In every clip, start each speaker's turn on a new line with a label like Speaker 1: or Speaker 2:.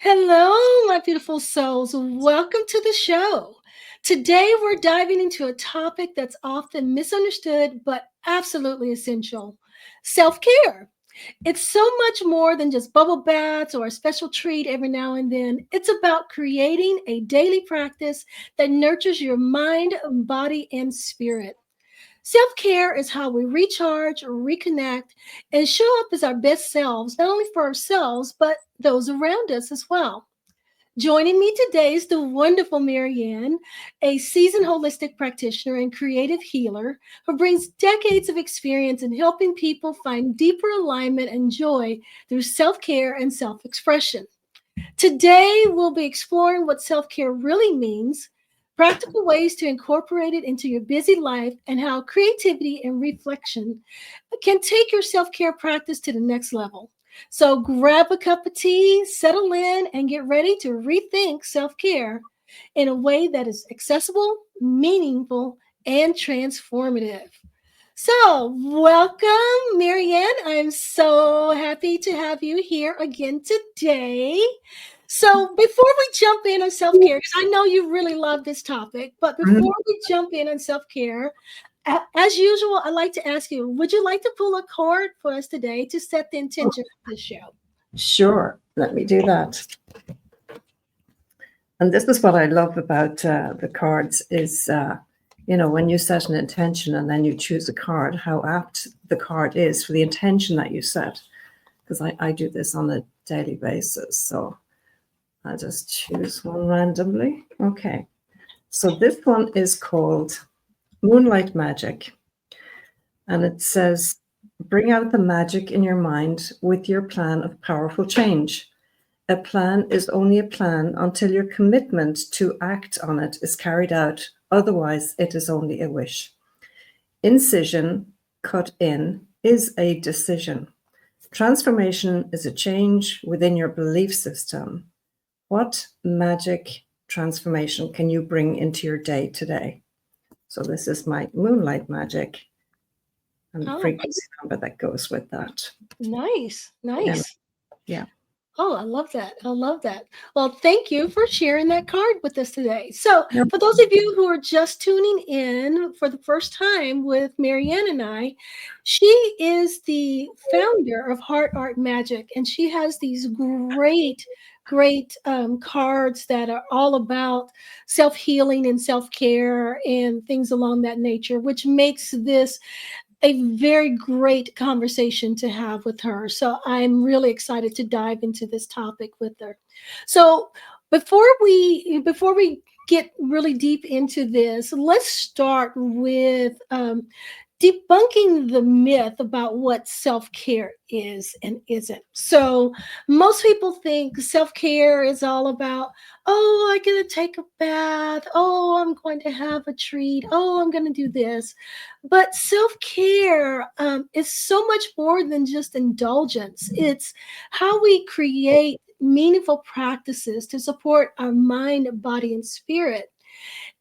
Speaker 1: Hello, my beautiful souls. Welcome to the show. Today, we're diving into a topic that's often misunderstood but absolutely essential: self care. It's so much more than just bubble baths or a special treat every now and then. It's about creating a daily practice that nurtures your mind, body, and spirit. Self care is how we recharge, reconnect, and show up as our best selves, not only for ourselves, but those around us as well. Joining me today is the wonderful Marianne, a seasoned holistic practitioner and creative healer who brings decades of experience in helping people find deeper alignment and joy through self care and self expression. Today, we'll be exploring what self care really means, practical ways to incorporate it into your busy life, and how creativity and reflection can take your self care practice to the next level. So, grab a cup of tea, settle in, and get ready to rethink self care in a way that is accessible, meaningful, and transformative. So, welcome, Marianne. I'm so happy to have you here again today. So, before we jump in on self care, because I know you really love this topic, but
Speaker 2: Mhm.
Speaker 1: before we jump in on self care, as usual, I'd like to ask you, would you like to pull a card for us today to set the intention of this show?
Speaker 2: Sure, let me do that. And this is what I love about the cards is, when you set an intention and then you choose a card, how apt the card is for the intention that you set. Because I do this on a daily basis. So I'll just choose one randomly. Okay. So this one is called Moonlight Magic. And it says, bring out the magic in your mind with your plan of powerful change. A plan is only a plan until your commitment to act on it is carried out. Otherwise, it is only a wish. Incision, cut in, is a decision. Transformation is a change within your belief system. What magic transformation can you bring into your day today? So, this is my moonlight magic and the
Speaker 1: Oh,
Speaker 2: frequency number that goes with that.
Speaker 1: nice,
Speaker 2: Yeah.
Speaker 1: nice.
Speaker 2: Yeah.
Speaker 1: Oh, I love that. I love that. Well, thank you for sharing that card with us today. So, for those of you who are just tuning in for the first time with Marianne and I, she is the founder of Heart Art Magic, and she has these great cards that are all about self healing and self care and things along that nature, which makes this a very great conversation to have with her. So I'm really excited to dive into this topic with her. So before we get really deep into this, let's start with debunking the myth about what self-care is and isn't. So most people think self-care is all about, oh, I'm going to take a bath, oh, I'm going to have a treat, oh, I'm going to do this. But self-care is so much more than just indulgence. It's how we create meaningful practices to support our mind, body, and spirit.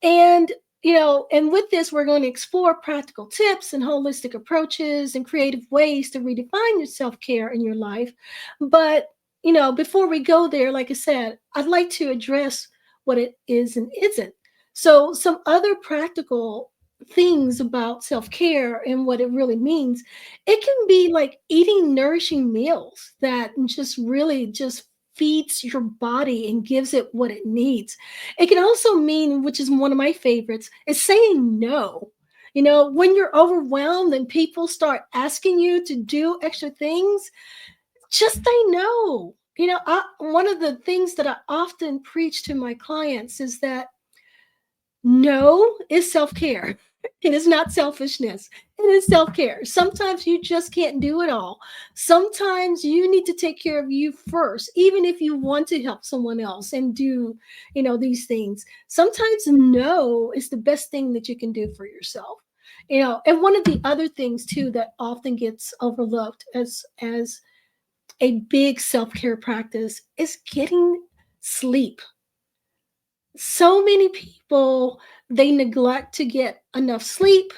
Speaker 1: And and with this, we're going to explore practical tips and holistic approaches and creative ways to redefine your self-care in your life. But before we go there, like I said, I'd like to address what it is and isn't. So some other practical things about self-care and what it really means. It can be like eating nourishing meals that just really just feeds your body and gives it what it needs. It can also mean, which is one of my favorites, is saying no. When you're overwhelmed and people start asking you to do extra things, just say no. One of the things that I often preach to my clients is that no is self care. It is not selfishness. It is self care. Sometimes you just can't do it all. Sometimes you need to take care of you first, even if you want to help someone else and do, these things. Sometimes no is the best thing that you can do for yourself. And one of the other things too that often gets overlooked as a big self care practice is getting sleep. So many people, they neglect to get enough sleep,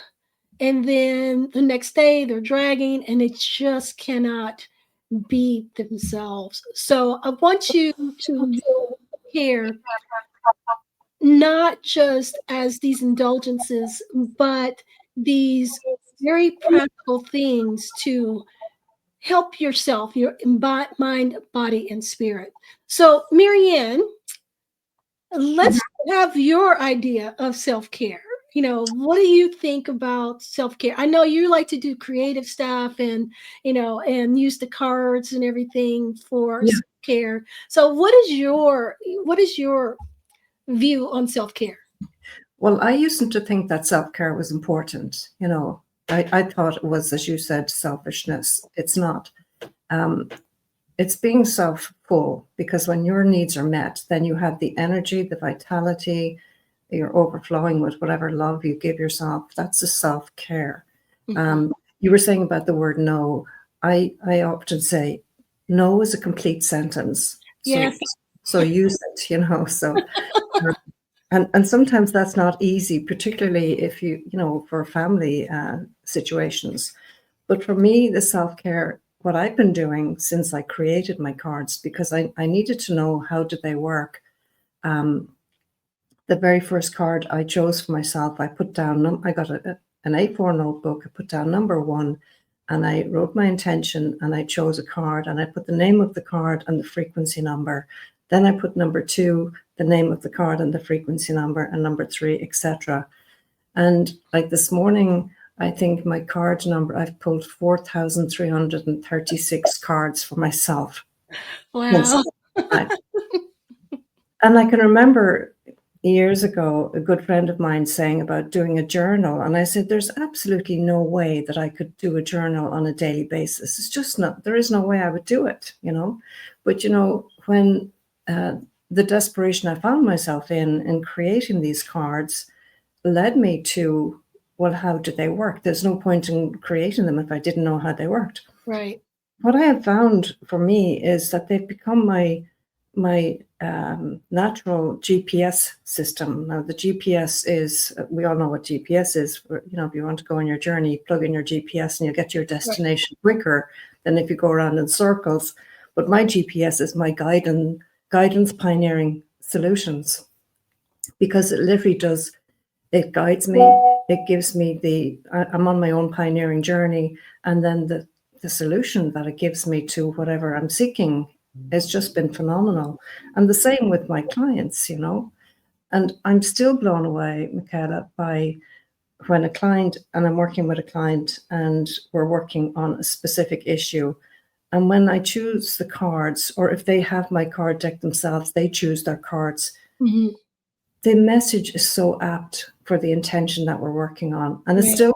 Speaker 1: and then the next day they're dragging and they just cannot be themselves. So I want you to care not just as these indulgences, but these very practical things to help yourself, your mind, body, and spirit. So, Marianne, let's have your idea of self care. What do you think about self care? I know you like to do creative stuff and, and use the cards and everything for
Speaker 2: Yeah.
Speaker 1: self care. So, what is your view on self care?
Speaker 2: Well, I used to think that self-care was important. I thought it was, as you said, selfishness. It's not. Um, it's being self-full, because when your needs are met, then you have the energy, the vitality, you're overflowing with whatever love you give yourself. That's the self-care.
Speaker 1: Mhm.
Speaker 2: You were saying about the word no. I often say no is a complete sentence. So
Speaker 1: Yes.
Speaker 2: so use it, So and sometimes that's not easy, particularly if for family situations. But for me, the self-care, what I've been doing since I created my cards, because I needed to know how did they work. Um, the very first card I chose for myself, I put down, I got an A4 notebook, I put down number 1, and I wrote my intention, and I chose a card, and I put the name of the card and the frequency number. Then I put number 2, the name of the card and the frequency number, and number 3, etc. And like this morning, I think my card number, I've pulled 4,336 cards for myself.
Speaker 1: Wow.
Speaker 2: Yes. And I can remember years ago, a good friend of mine saying about doing a journal. And I said, there's absolutely no way that I could do a journal on a daily basis. It's just not, there is no way I would do it. But, when the desperation I found myself in creating these cards led me to, well, how do they work? There's no point in creating them if I didn't know how they worked.
Speaker 1: Right.
Speaker 2: What I have found for me is that they've become my natural GPS system. Now, the GPS is, we all know what GPS is. If you want to go on your journey, plug in your GPS and you get to your destination quicker than if you go around in circles. But my GPS is my guidance pioneering solutions, because it literally does, it guides me, it gives me I'm on my own pioneering journey, and then the solution that it gives me to whatever I'm seeking has just been phenomenal. And the same with my clients. And I'm still blown away, Michaela, by when I'm working with a client and we're working on a specific issue. And when I choose the cards, or if they have my card deck themselves, they choose their cards.
Speaker 1: Mhm.
Speaker 2: The message is so apt for the intention that we're working on. And
Speaker 1: Yeah.
Speaker 2: it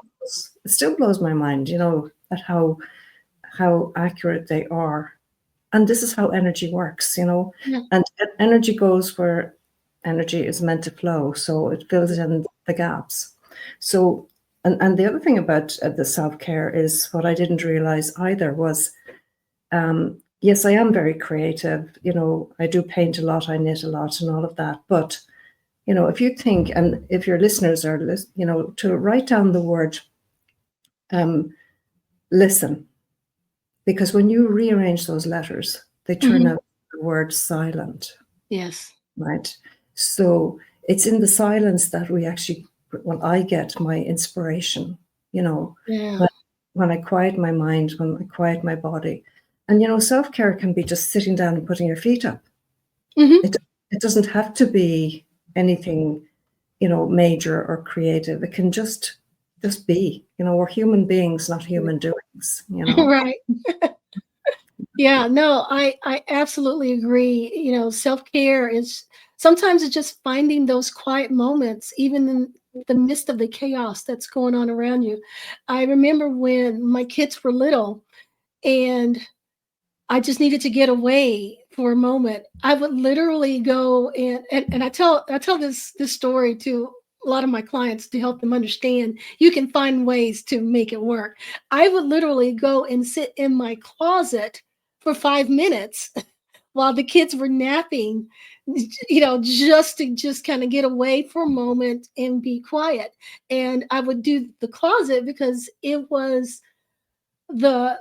Speaker 2: still blows my mind, at how accurate they are. And this is how energy works.
Speaker 1: Yeah.
Speaker 2: And energy goes where energy is meant to flow. So it fills in the gaps. So, and the other thing about the self-care is, what I didn't realize either was, yes, I am very creative. I do paint a lot, I knit a lot, and all of that. But if you think, and if your listeners are, to write down the word listen, because when you rearrange those letters, they turn
Speaker 1: Mhm.
Speaker 2: out the word silent,
Speaker 1: Yes.
Speaker 2: right? So it's in the silence that when I get my inspiration,
Speaker 1: Yeah.
Speaker 2: when, when I quiet my mind, when I quiet my body. And, self-care can be just sitting down and putting your feet up.
Speaker 1: Mhm.
Speaker 2: It doesn't have to be anything major or creative. It can just be. We're human beings, not human doings.
Speaker 1: Right. Yeah, no, I absolutely agree. Self-care is sometimes it's just finding those quiet moments, even in the midst of the chaos that's going on around you. I remember when my kids were little and I just needed to get away for a moment. I would literally go and I tell this story to a lot of my clients to help them understand you can find ways to make it work. I would literally go and sit in my closet for 5 minutes while the kids were napping, just kind of get away for a moment and be quiet. And I would do the closet because the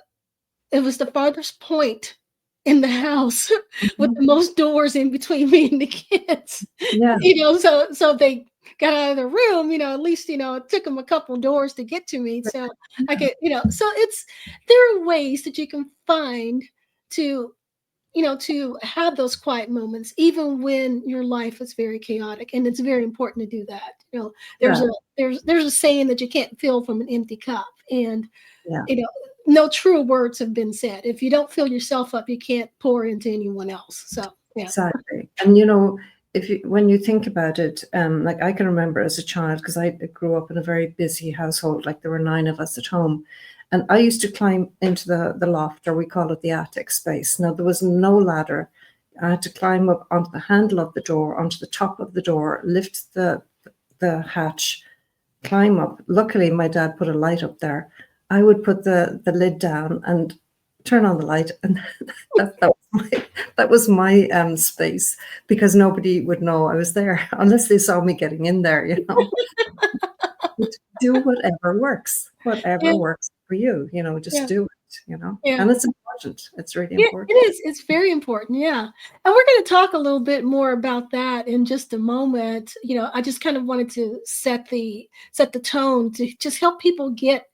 Speaker 1: it was the farthest point in the house with
Speaker 2: Mhm.
Speaker 1: the most doors in between me and the kids.
Speaker 2: Yeah,
Speaker 1: So they got out of the room, at least, it took them a couple doors to get to me. So I
Speaker 2: yeah,
Speaker 1: could, so there are ways that you can find to, to have those quiet moments, even when your life is very chaotic. And it's very important to do that. There's
Speaker 2: yeah,
Speaker 1: a there's a saying that you can't fill from an empty cup. And
Speaker 2: yeah,
Speaker 1: you know, no true words have been said. If you don't fill yourself up, you can't pour into anyone else. So yeah.
Speaker 2: exactly. And if you when you think about it, like I can remember as a child, because I grew up in a very busy household, like there were 9 of us at home, and I used to climb into the loft, or we call it the attic space. Now there was no ladder. I had to climb up onto the handle of the door, onto the top of the door, lift the hatch, climb up. Luckily, my dad put a light up there. I would put the lid down and turn on the light, and that was my space, because nobody would know I was there unless they saw me getting in there. Do
Speaker 1: Yeah,
Speaker 2: whatever works for you. Just
Speaker 1: yeah,
Speaker 2: do it.
Speaker 1: yeah.
Speaker 2: And it's important. It's really
Speaker 1: Yeah, it
Speaker 2: important.
Speaker 1: is. It's very important. Yeah. And we're going to talk a little bit more about that in just a moment. I just kind of wanted to set the tone to just help people get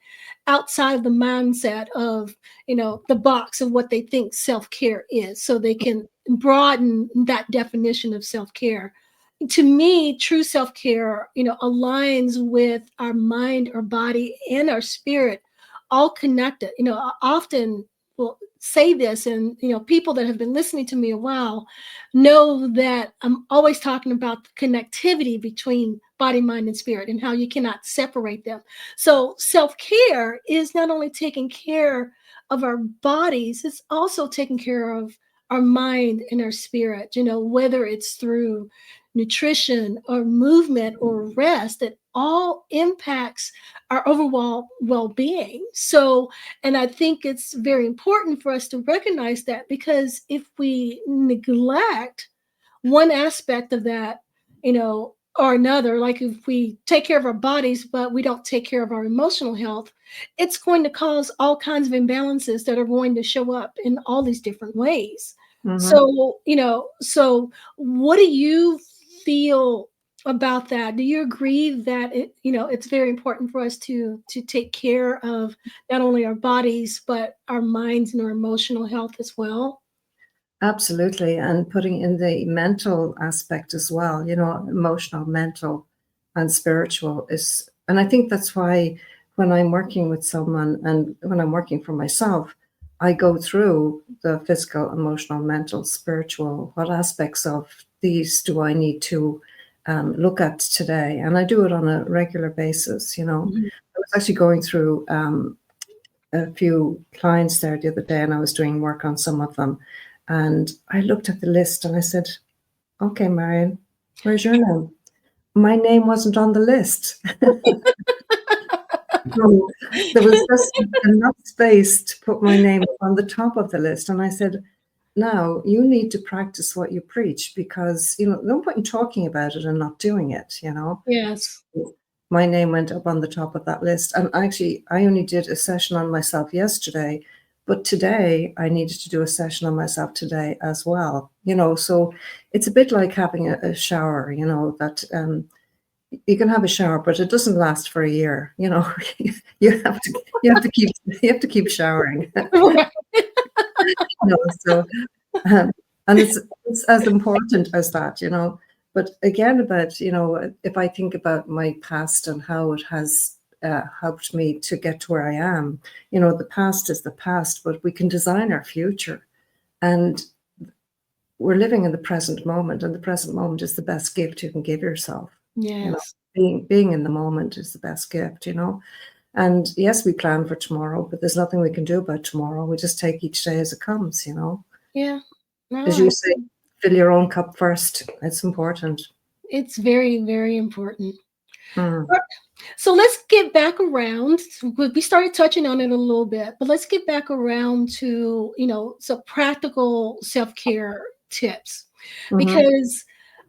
Speaker 1: outside of the mindset of, the box of what they think self-care is, so they can broaden that definition of self-care. To me, true self-care, aligns with our mind, our body, and our spirit, all connected. I often will say this, and people that have been listening to me a while know that I'm always talking about the connectivity between body, mind, and spirit, and how you cannot separate them. So self-care is not only taking care of our bodies, it's also taking care of our mind and our spirit, whether it's through nutrition or movement or rest. It all impacts our overall well-being. So, and I think it's very important for us to recognize that, because if we neglect one aspect of that, or another, like if we take care of our bodies, but we don't take care of our emotional health, it's going to cause all kinds of imbalances that are going to show up in all these different ways.
Speaker 2: Hmm.
Speaker 1: So what do you feel about that? Do you agree that it's very important for us to take care of not only our bodies, but our minds and our emotional health as well?
Speaker 2: Absolutely. And putting in the mental aspect as well, emotional, mental, and spiritual and I think that's why when I'm working with someone and when I'm working for myself, I go through the physical, emotional, mental, spiritual. What aspects of these do I need to look at today? And I do it on a regular basis.
Speaker 1: Mhm.
Speaker 2: I was actually going through a few clients there the other day, and I was doing work on some of them. And I looked at the list and I said, "Okay, Marian, where's your name?" My name wasn't on the list. So there was just enough space to put my name on the top of the list. And I said, "Now you need to practice what you preach, because, no point in talking about it and not doing it.
Speaker 1: Yes.
Speaker 2: My name went up on the top of that list. And actually, I only did a session on myself yesterday, but today I needed to do a session on myself today as well. So it's a bit like having a shower, that you can have a shower, but it doesn't last for a year. You have to keep showering.
Speaker 1: Right.
Speaker 2: So um, and it's as important as that. But again, about if I think about my past and how it has helped me to get to where I am, the past is the past, but we can design our future, and we're living in the present moment, and the present moment is the best gift you can give yourself. You know,
Speaker 1: Yes.
Speaker 2: being in the moment is the best gift. And yes, we plan for tomorrow, but there's nothing we can do about tomorrow. We just take each day as it comes.
Speaker 1: Yeah. No,
Speaker 2: As you say, fill your own cup first. It's important.
Speaker 1: it's very, very important.
Speaker 2: Mm.
Speaker 1: Uh, So let's get back around. We started touching on it a little bit, but let's get back around to, some practical self-care tips.
Speaker 2: Hmm.
Speaker 1: Because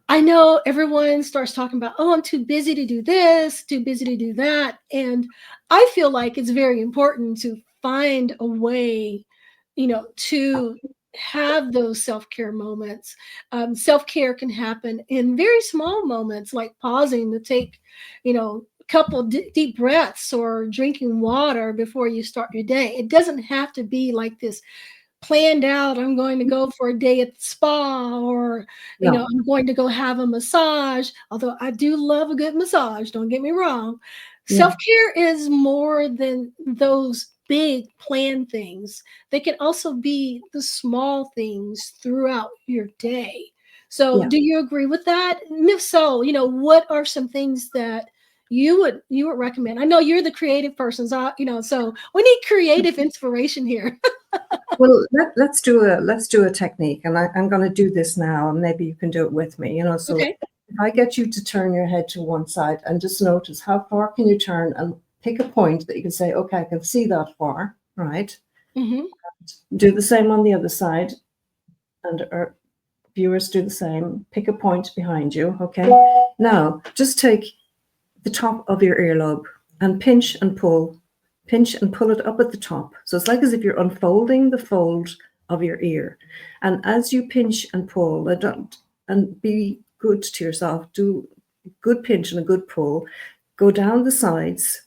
Speaker 1: I know everyone starts talking about, oh, I'm too busy to do this, too busy to do that. And I feel like it's very important to find a way to have those self-care moments. Self-care can happen in very small moments, like pausing to take, a couple deep breaths or drinking water before you start your day. It doesn't have to be like this planned out, I'm going to go for a day at the spa, or
Speaker 2: No,
Speaker 1: I'm going to go have a massage, although I do love a good massage, don't get me wrong.
Speaker 2: yeah,
Speaker 1: Self-care is more than those big planned things. They can also be the small things throughout your day. So
Speaker 2: yeah.
Speaker 1: do you agree with that? And if so, what are some things that you would recommend? I know you're the creative person, so we need creative inspiration here.
Speaker 2: Well, let's do a technique, and I'm going to do this now, and maybe you can do it with me. So
Speaker 1: Okay.
Speaker 2: if I get you to turn your head to one side and just notice how far can you turn, and pick a point that you can say, okay, I can see that far, right?
Speaker 1: Hmm.
Speaker 2: Do the same on the other side, and our viewers do the same. Pick a point behind you, okay? Now, just take the top of your earlobe and pinch and pull it up at the top. So it's like as if you're unfolding the fold of your ear. And as you pinch and pull, and be good to yourself, do a good pinch and a good pull, go down the sides,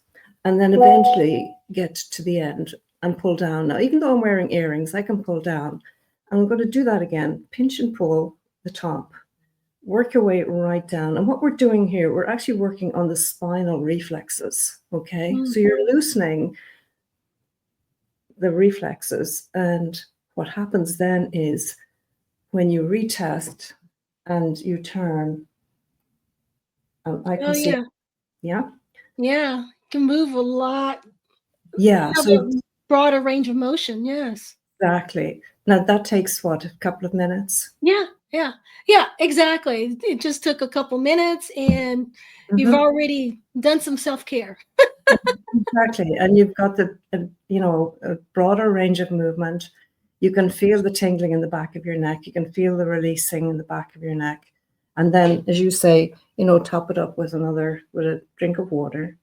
Speaker 2: and then eventually get to the end and pull down. Now, even though I'm wearing earrings, I can pull down. And I'm going to do that again. Pinch and pull the top. Work your way right down. And what we're doing here, we're actually working on the spinal reflexes. Okay. So
Speaker 1: Mhm.
Speaker 2: you're loosening the reflexes. And what happens then is when you retest and you turn, I
Speaker 1: Oh
Speaker 2: can see,
Speaker 1: yeah,
Speaker 2: yeah.
Speaker 1: yeah. Can move a lot,
Speaker 2: Yeah.
Speaker 1: have
Speaker 2: So
Speaker 1: a broader range of motion. Yes.
Speaker 2: exactly. Now that takes what, a couple of minutes?
Speaker 1: Yeah, yeah, yeah. Exactly. It just took a couple minutes, and you've
Speaker 2: Mhm.
Speaker 1: already done some self care.
Speaker 2: Exactly. And you've got a broader range of movement. You can feel the tingling in the back of your neck. You can feel the releasing in the back of your neck. And then, as you say, top it up with with a drink of water,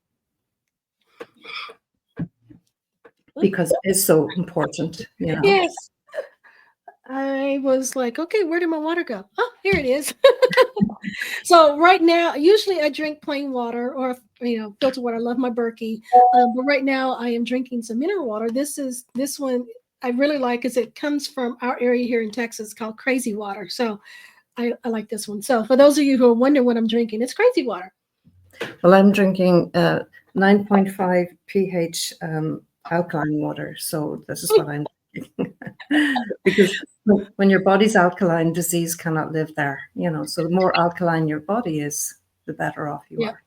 Speaker 2: because it is so important.
Speaker 1: Yes. I was like, okay, where did my water go? Oh, here it is. So right now, usually I drink plain water or filter water. I love my Berkey, but right now I am drinking some mineral water. This one I really like because it comes from our area here in Texas called Crazy Water. So I like this one. So for those of you who are wondering what I'm drinking, it's Crazy Water.
Speaker 2: Well, I'm drinking 9.5 pH alkaline water. So this is what I'm drinking. Because when your body's alkaline, disease cannot live there. So the more alkaline your body is, the better off you
Speaker 1: Yeah,
Speaker 2: are.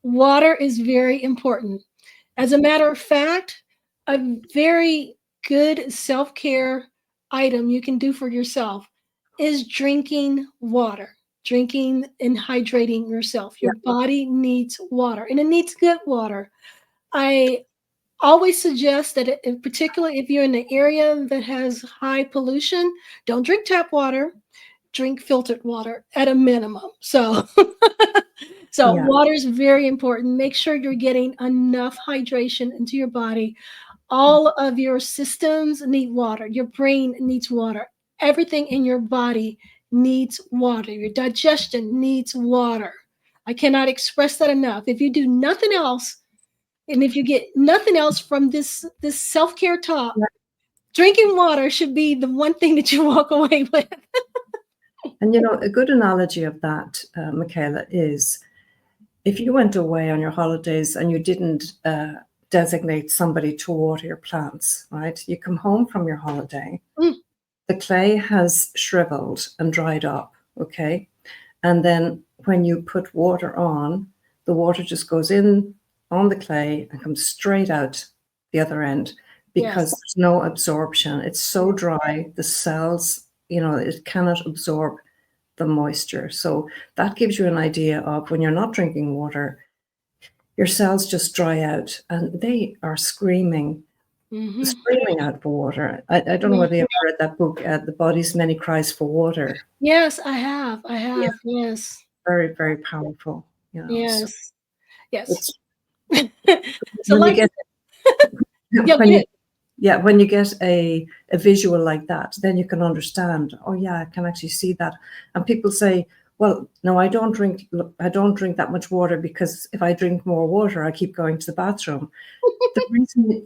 Speaker 1: water is very important. As a matter of fact, a very good self care item you can do for yourself is drinking water, drinking and hydrating yourself.
Speaker 2: Yeah.
Speaker 1: Your body needs water, and it needs good water. I always suggest that, in particular, if you're in an area that has high pollution, don't drink tap water, drink filtered water at a minimum. So, so
Speaker 2: Yeah.
Speaker 1: water is very important. Make sure you're getting enough hydration into your body. All of your systems need water. Your brain needs water. Everything in your body needs water. Your digestion needs water. I cannot express that enough. If you do nothing else, and if you get nothing else from this self-care talk, drinking water should be the one thing that you walk away with.
Speaker 2: And a good analogy of that, Michaela, is if you went away on your holidays and you didn't designate somebody to water your plants, right? You come home from your holiday,
Speaker 1: Mm,
Speaker 2: the clay has shriveled and dried up, okay? And then when you put water on, the water just goes in on the clay and comes straight out the other end because
Speaker 1: yes.
Speaker 2: there's no absorption. It's so
Speaker 1: Yeah.
Speaker 2: dry, the cells, it cannot absorb the moisture. So that gives you an idea of when you're not drinking water, your cells just dry out and they are
Speaker 1: Hmm.
Speaker 2: screaming out for water. I don't know whether you ever read that book, The Body's Many Cries for Water.
Speaker 1: Yes, I have. I
Speaker 2: Yeah,
Speaker 1: have. Yes.
Speaker 2: very, very powerful. So
Speaker 1: Yes. Yes.
Speaker 2: it's
Speaker 1: So
Speaker 2: when you
Speaker 1: like,
Speaker 2: get
Speaker 1: yeah, go
Speaker 2: when you
Speaker 1: ahead.
Speaker 2: Yeah, when you get a visual like that, then you can understand, oh yeah, I can actually see that. And people say, well, no, I don't drink that much water, because if I drink more water, I keep going to the bathroom.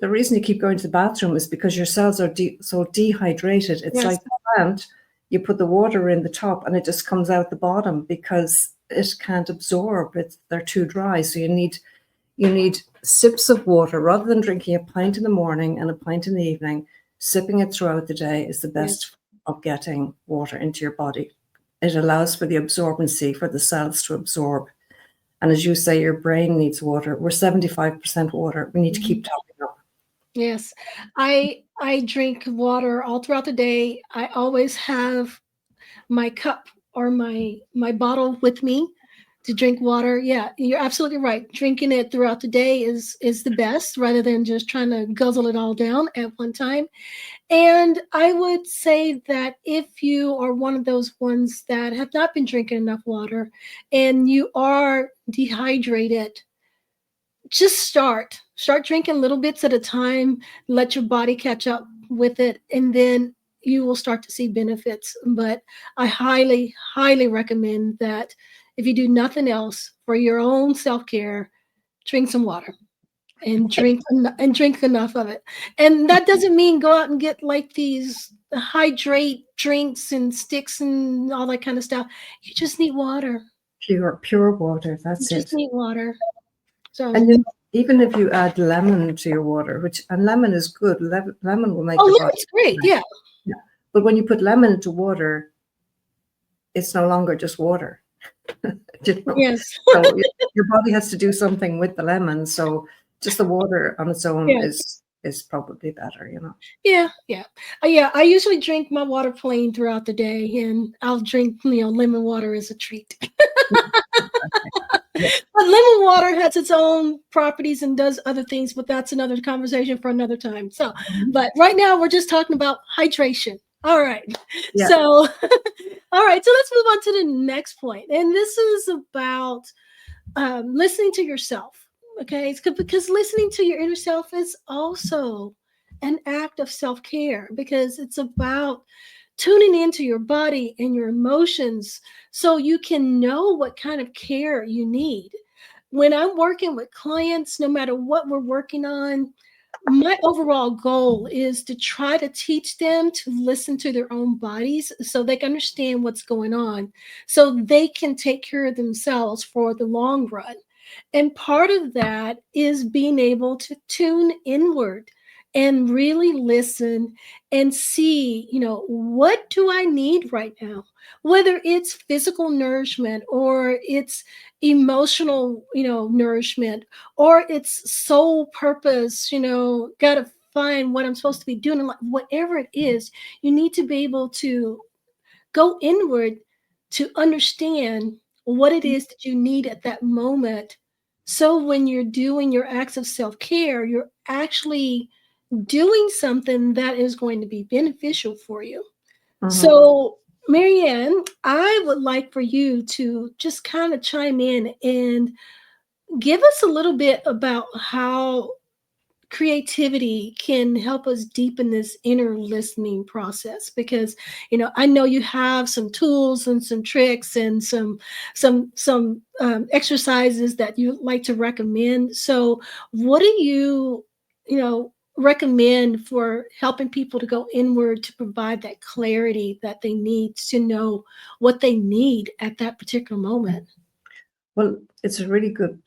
Speaker 2: The reason you keep going to the bathroom is because your cells are so dehydrated. It's
Speaker 1: Yes.
Speaker 2: like the plant, you put the water in the top and it just comes out the bottom because it can't absorb it. They're too dry. So you need sips of water rather than drinking a pint in the morning and a pint in the evening. Sipping it throughout the day is the
Speaker 1: Yes.
Speaker 2: best of getting water into your body. It allows for the absorbency for the cells to absorb. And as you say, your brain needs water. We're 75% water. We need to keep
Speaker 1: Mhm.
Speaker 2: topping up.
Speaker 1: Yes. I drink water all throughout the day. I always have my cup or my bottle with me to drink water. Yeah, you're absolutely right. Drinking it throughout the day is the best rather than just trying to guzzle it all down at one time. And I would say that if you are one of those ones that have not been drinking enough water and you are dehydrated, just start drinking little bits at a time, let your body catch up with it, and then you will start to see benefits. But I highly recommend that if you do nothing else for your own self-care, drink some water and drink enough of it. And that doesn't mean go out and get like these hydrate drinks and sticks and all that kind of stuff. You just need water.
Speaker 2: Pure water.
Speaker 1: You
Speaker 2: That's
Speaker 1: just
Speaker 2: it.
Speaker 1: need water. So
Speaker 2: And even if you add lemon to your water, and lemon is good, lemon will make
Speaker 1: oh,
Speaker 2: the body.
Speaker 1: lemon's great. Yeah.
Speaker 2: Yeah. But when you put lemon into water, it's no longer just water. You know?
Speaker 1: Yes.
Speaker 2: So your body has to do something with the lemon. So just the water on its own
Speaker 1: Yeah.
Speaker 2: is probably better, you know.
Speaker 1: Yeah. Yeah. Yeah. I usually drink my water plain throughout the day, and I'll drink, lemon water as a treat.
Speaker 2: Yeah.
Speaker 1: But lemon water has its own properties and does other things, but that's another conversation for another time. So, but right now we're just talking about hydration. All right.
Speaker 2: Yeah.
Speaker 1: So, all right. So let's move on to the next point. And this is about listening to yourself. Okay. It's good because listening to your inner self is also an act of self care because it's about tuning into your body and your emotions so you can know what kind of care you need. When I'm working with clients, no matter what we're working on, my overall goal is to try to teach them to listen to their own bodies so they can understand what's going on, so they can take care of themselves for the long run. And part of that is being able to tune inward and really listen and see, what do I need right now? Whether it's physical nourishment or it's emotional, nourishment, or it's soul purpose, got to find what I'm supposed to be doing. And whatever it is, you need to be able to go inward to understand what it is that you need at that moment. So when you're doing your acts of self care, you're actually doing something that is going to be beneficial for you.
Speaker 2: Mhm.
Speaker 1: So, Marianne, I would like for you to just kind of chime in and give us a little bit about how creativity can help us deepen this inner listening process, because I know you have some tools and some tricks and some exercises that you like to recommend. So what do recommend for helping people to go inward to provide that clarity that they need to know what they need at that particular moment?
Speaker 2: Well, it's a really good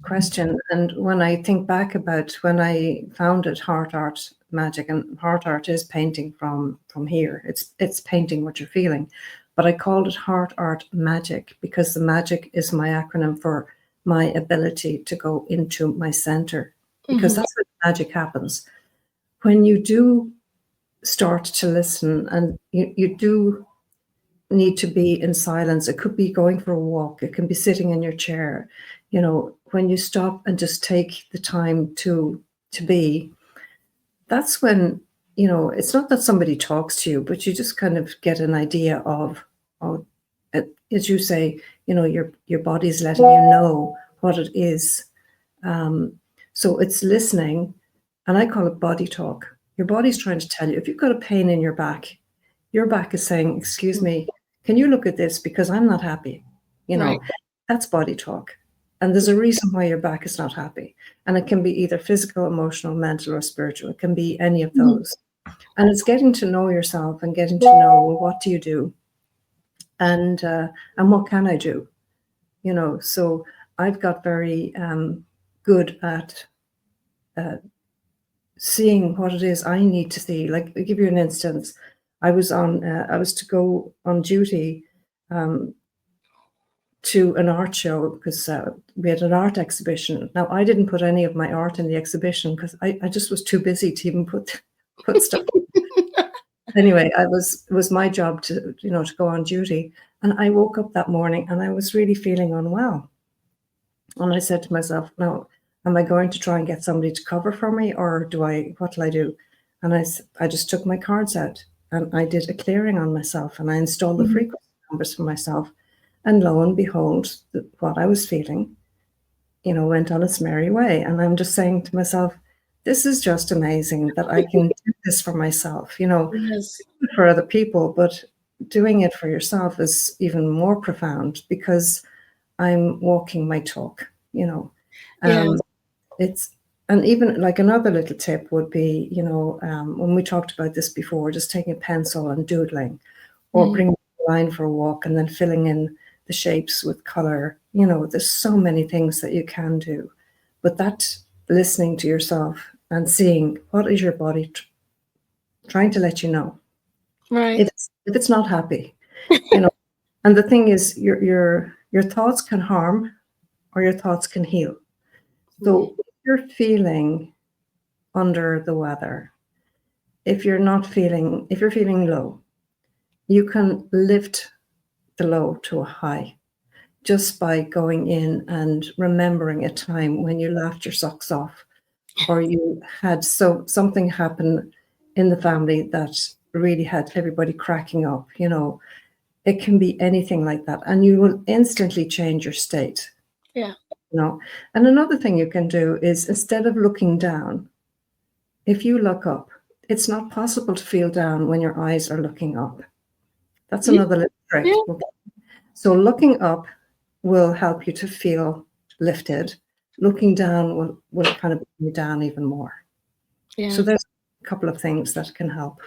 Speaker 2: question. And when I think back about when I founded Heart Art Magic, and Heart Art is painting from here. It's painting what you're feeling. But I called it Heart Art Magic because the magic is my acronym for my ability to go into my center. Because
Speaker 1: Mhm.
Speaker 2: that's where the magic happens. When you do start to listen and you do need to be in silence. It could be going for a walk. It can be sitting in your chair. When you stop and just take the time to be, that's when, it's not that somebody talks to you, but you just kind of get an idea of as you say, your body's letting you know what it is. So it's listening, and I call it body talk. Your body's trying to tell you. If you've got a pain in your back is saying, excuse me, can you look at this because I'm not happy? You
Speaker 1: Right.
Speaker 2: know, that's body talk. And there's a reason why your back is not happy. And it can be either physical, emotional, mental, or spiritual. It can be any of
Speaker 1: Mhm.
Speaker 2: those. And it's getting to know yourself and getting to know, well, what do you do? And what can I do? You know, so I've got very good at seeing what it is I need to see. Like, I'll give you an instance. I was to go on duty to an art show because we had an art exhibition. Now, I didn't put any of my art in the exhibition because I just was too busy to even put stuff. Anyway, it was my job to, you know, to go on duty. And I woke up that morning and I was really feeling unwell. And I said to myself, now, am I going to try and get somebody to cover for me, or what'll I do? And I just took my cards out and I did a clearing on myself and I installed the
Speaker 1: Mhm.
Speaker 2: frequency numbers for myself. And lo and behold, what I was feeling, you know, went on its merry way. And I'm just saying to myself, this is just amazing that I can do this for myself, you know,
Speaker 1: Yes.
Speaker 2: for other people, but doing it for yourself is even more profound because I'm walking my talk, you know. Um,
Speaker 1: Yes.
Speaker 2: it's and even like another little tip would be, you know, when we talked about this before, just taking a pencil and doodling, or
Speaker 1: Mhm.
Speaker 2: bringing a line for a walk and then filling in the shapes with color. You know, there's so many things that you can do, but that listening to yourself and seeing what is your body trying to let you know
Speaker 1: Right.
Speaker 2: if it's not happy, you know. And the thing is, your thoughts can harm or your thoughts can heal.
Speaker 1: Mhm.
Speaker 2: So if you're feeling under the weather, if you're feeling low, you can lift the low to a high just by going in and remembering a time when you laughed your socks off, or you had something happen in the family that really had everybody cracking up, you know. It can be anything like that, and you will instantly change your state,
Speaker 1: Yeah.
Speaker 2: you know. And another thing you can do is, instead of looking down, if you look up, it's not possible to feel down when your eyes are looking up. That's
Speaker 1: Yeah.
Speaker 2: another little trick.
Speaker 1: Yeah.
Speaker 2: Okay? So looking up will help you to feel lifted. Looking down will kind of bring you down even more. So
Speaker 1: Yeah.
Speaker 2: there's a couple of things that can help.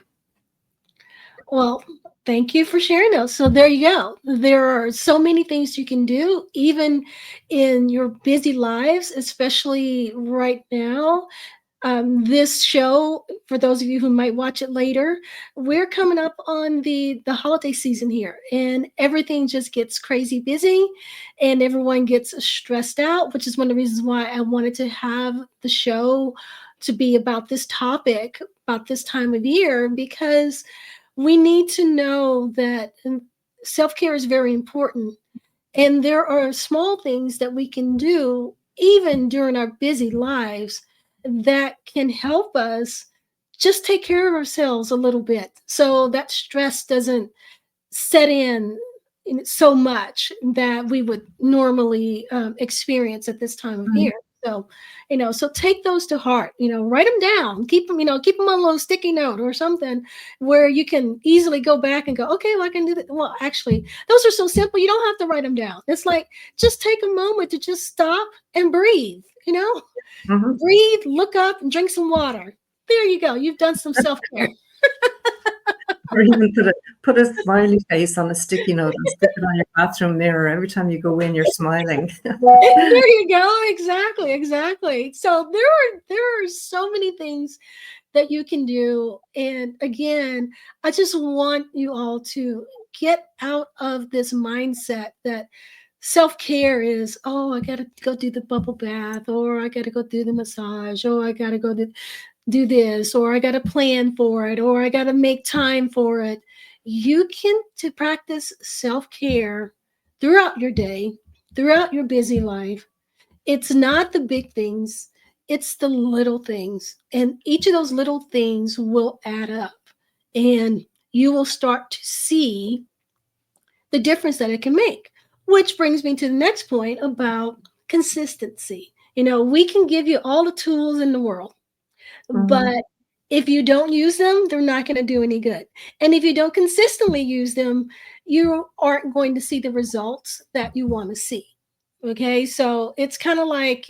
Speaker 1: Well, thank you for sharing those. So there you go. There are so many things you can do, even in your busy lives, especially right now. This show, for those of you who might watch it later, we're coming up on the holiday season here, and everything just gets crazy busy, and everyone gets stressed out, which is one of the reasons why I wanted to have the show to be about this topic about this time of year, because we need to know that self-care is very important, and there are small things that we can do even during our busy lives that can help us just take care of ourselves a little bit so that stress doesn't set in so much that we would normally experience at this time of
Speaker 2: Mhm.
Speaker 1: year. So, so take those to heart. Write them down. Keep them. Keep them on a little sticky note or something where you can easily go back and go, okay, well, I can do that. Well, actually, those are so simple. You don't have to write them down. It's like just take a moment to just stop and breathe.
Speaker 2: Mhm.
Speaker 1: Breathe, look up, and drink some water. There you go. You've done some self care.
Speaker 2: Or even put a smiley face on a sticky note and stick it on your bathroom mirror. Every time you go in, you're smiling.
Speaker 1: There you go. Exactly, exactly. So there are so many things that you can do. And again, I just want you all to get out of this mindset that self-care is, oh, I gotta go do the bubble bath, or I gotta go do the massage, or I gotta go do this, or I gotta plan for it, or I gotta make time for it. You can to practice self-care throughout your day, throughout your busy life. It's not the big things, it's the little things. And each of those little things will add up. And you will start to see the difference that it can make. Which brings me to the next point about consistency. We can give you all the tools in the world,
Speaker 2: Mhm.
Speaker 1: but If you don't use them, they're not going to do any good. And if you don't consistently use them, you aren't going to see the results that you want to see. Okay. So it's kind of like,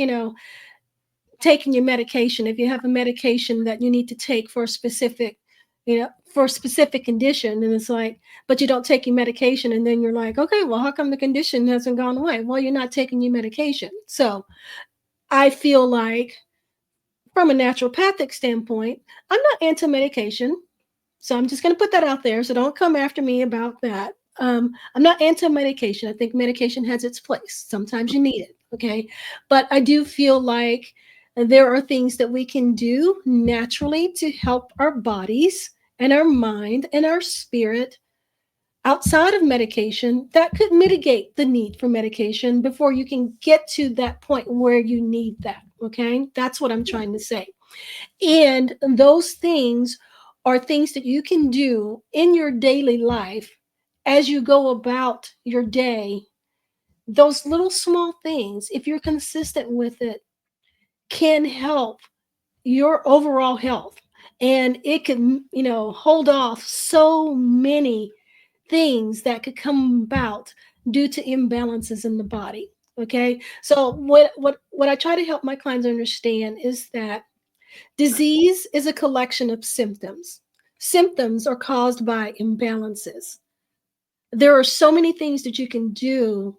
Speaker 1: taking your medication. If you have a medication that you need to take for a specific, for a specific condition, and it's like, but you don't take your medication, and then you're like, okay, well, how come the condition hasn't gone away? Well, you're not taking your medication. So I feel like, from a naturopathic standpoint, I'm not anti medication. So I'm just going to put that out there. So don't come after me about that. I'm not anti medication. I think medication has its place. Sometimes you need it. Okay. But I do feel like there are things that we can do naturally to help our bodies and our mind and our spirit outside of medication that could mitigate the need for medication before you can get to that point where you need that. Okay. That's what I'm trying to say. And those things are things that you can do in your daily life as you go about your day. Those little small things, if you're consistent with it, can help your overall health. And it can, hold off so many things that could come about due to imbalances in the body. Okay. So what I try to help my clients understand is that disease is a collection of symptoms. Symptoms are caused by imbalances. There are so many things that you can do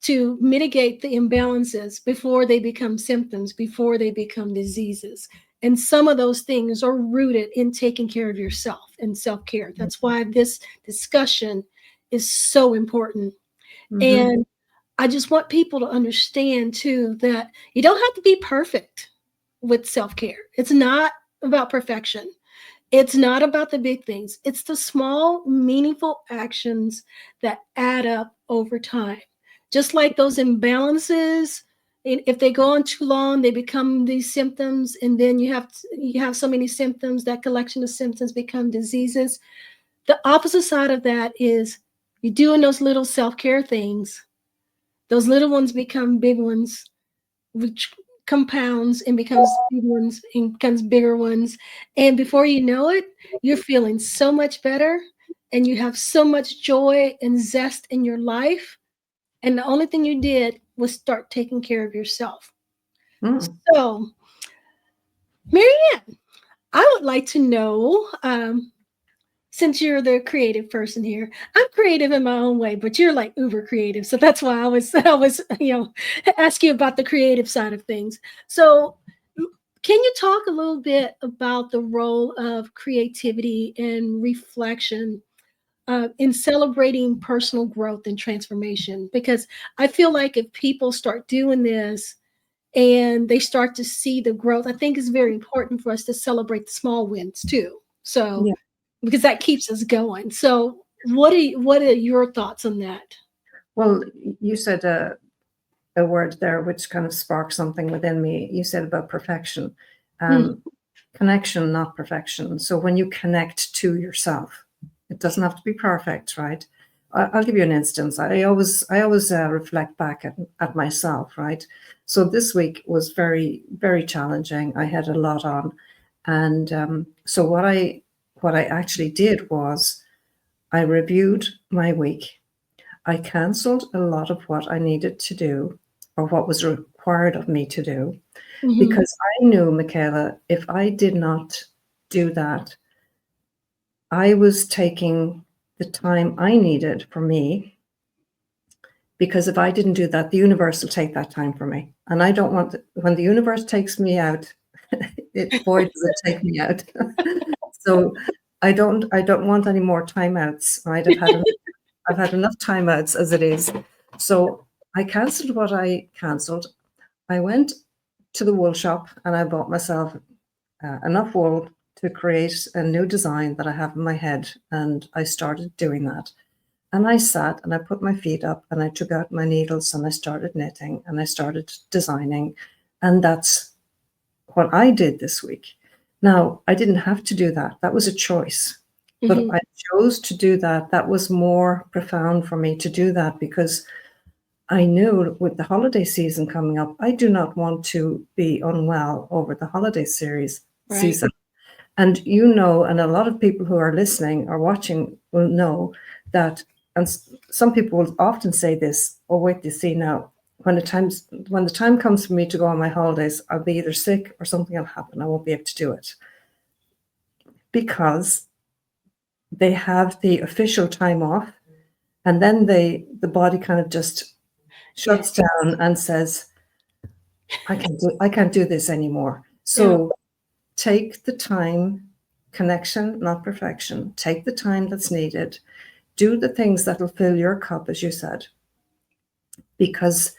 Speaker 1: to mitigate the imbalances before they become symptoms, before they become diseases. And some of those things are rooted in taking care of yourself and self care. That's why this discussion is so important.
Speaker 2: Mm-hmm.
Speaker 1: And I just want people to understand too that you don't have to be perfect with self care. It's not about perfection. It's not about the big things. It's the small, meaningful actions that add up over time. Just like those imbalances, if they go on too long, they become these symptoms, and then you have so many symptoms that collection of symptoms become diseases. The opposite side of that is you doing those little self care things. Those little ones become big ones, which compounds and becomes big ones and becomes bigger ones. And before you know it, you're feeling so much better and you have so much joy and zest in your life. And the only thing you did was start taking care of yourself.
Speaker 2: Mm.
Speaker 1: So, Marianne, I would like to know, since you're the creative person here, I'm creative in my own way, but you're like uber creative. So that's why I was, ask you about the creative side of things. So can you talk a little bit about the role of creativity and reflection in celebrating personal growth and transformation? Because I feel like if people start doing this and they start to see the growth, I think it's very important for us to celebrate the small wins too. So
Speaker 2: Yeah.
Speaker 1: because that keeps us going. So what are your thoughts on that?
Speaker 2: Well, you said a word there which kind of sparked something within me. You said about perfection.
Speaker 1: Mm,
Speaker 2: Connection, not perfection. So when you connect to yourself, it doesn't have to be perfect, right? I'll give you an instance. I always reflect back at myself, right? So this week was very, very challenging. I had a lot on, and so what I actually did was I reviewed my week. I cancelled a lot of what I needed to do or what was required of me to do
Speaker 1: mhm,
Speaker 2: because I knew, Michaela, if I did not do that, I was taking the time I needed for me, because if I didn't do that, the universe will take that time for me. And I don't want, when the universe takes me out, boy, does it take me out. So I don't want any more timeouts, right? I've had enough timeouts as it is. So I cancelled what I cancelled. I went to the wool shop and I bought myself enough wool to create a new design that I have in my head. And I started doing that. And I sat and I put my feet up and I took out my needles and I started knitting and I started designing. And that's what I did this week. Now, I didn't have to do that. That was a choice. But
Speaker 1: mhm,
Speaker 2: I chose to do that. That was more profound for me to do that because I knew with the holiday season coming up, I do not want to be unwell over the holiday
Speaker 1: right.
Speaker 2: season. And and a lot of people who are listening or watching will know that, and some people will often say this, oh, wait, you see now, when the time comes for me to go on my holidays, I'll be either sick or something will happen. I won't be able to do it. Because they have the official time off, and then the body kind of just shuts down and says, I can't do this anymore. So take the time, connection, not perfection. Take the time that's needed. Do the things that'll fill your cup, as you said, because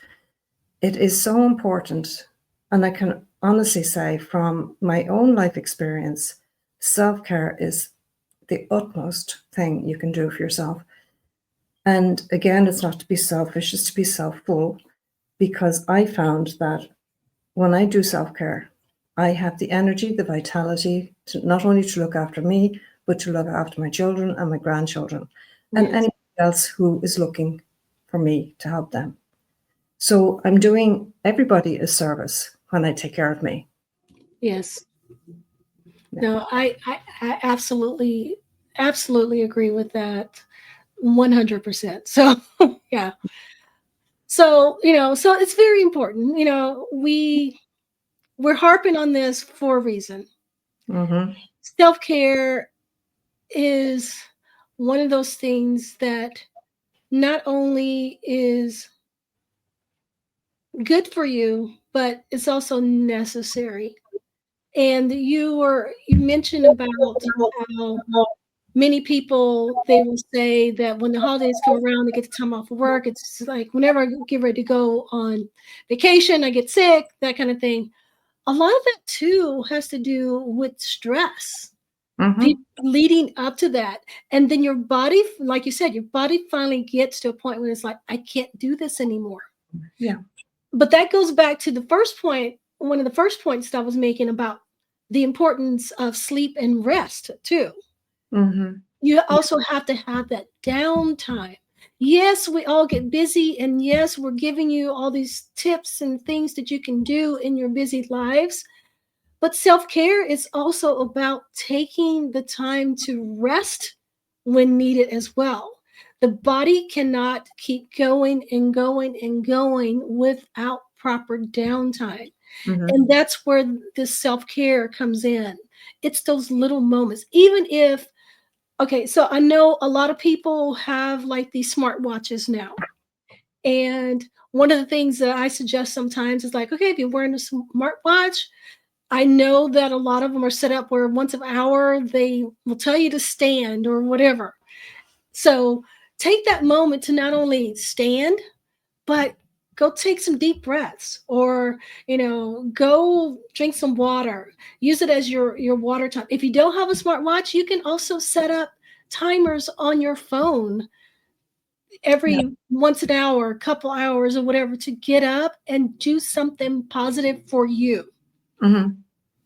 Speaker 2: it is so important. And I can honestly say from my own life experience, self-care is the utmost thing you can do for yourself. And again, it's not to be selfish, it's to be self-full, because I found that when I do self-care, I have the energy, the vitality to not only to look after me, but to look after my children and my grandchildren and anyone else who is looking for me to help them. So I'm doing everybody a service when I take care of me.
Speaker 1: Yes. No, I absolutely agree with that 100%. So yeah. So, so it's very important. We're harping on this for a reason.
Speaker 2: Mm-hmm.
Speaker 1: Self-care is one of those things that not only is good for you, but it's also necessary. And you mentioned about how many people, they will say that when the holidays come around, they get the time off of work. It's like whenever I get ready to go on vacation, I get sick, that kind of thing. A lot of that too has to do with stress.
Speaker 2: Mm-hmm.
Speaker 1: Leading up to that. And then your body, like you said, your body finally gets to a point where it's like, I can't do this anymore.
Speaker 2: Yeah.
Speaker 1: But that goes back to the first point, one of the first points that I was making about the importance of sleep and rest too.
Speaker 2: Mm-hmm.
Speaker 1: You also have to have that downtime. Yes, we all get busy, and yes, we're giving you all these tips and things that you can do in your busy lives. But self care is also about taking the time to rest when needed as well. The body cannot keep going and going and going without proper downtime.
Speaker 2: Mm-hmm.
Speaker 1: And that's where this self care comes in. It's those little moments. Even if, okay, so I know a lot of people have like these smartwatches now. And one of the things that I suggest sometimes is like, okay, if you're wearing a smartwatch, I know that a lot of them are set up where once an hour they will tell you to stand or whatever. So take that moment to not only stand, but go take some deep breaths, or go drink some water. Use it as your water time. If you don't have a smartwatch, you can also set up timers on your phone every once an hour, a couple hours or whatever, to get up and do something positive for you.
Speaker 2: Mm-hmm.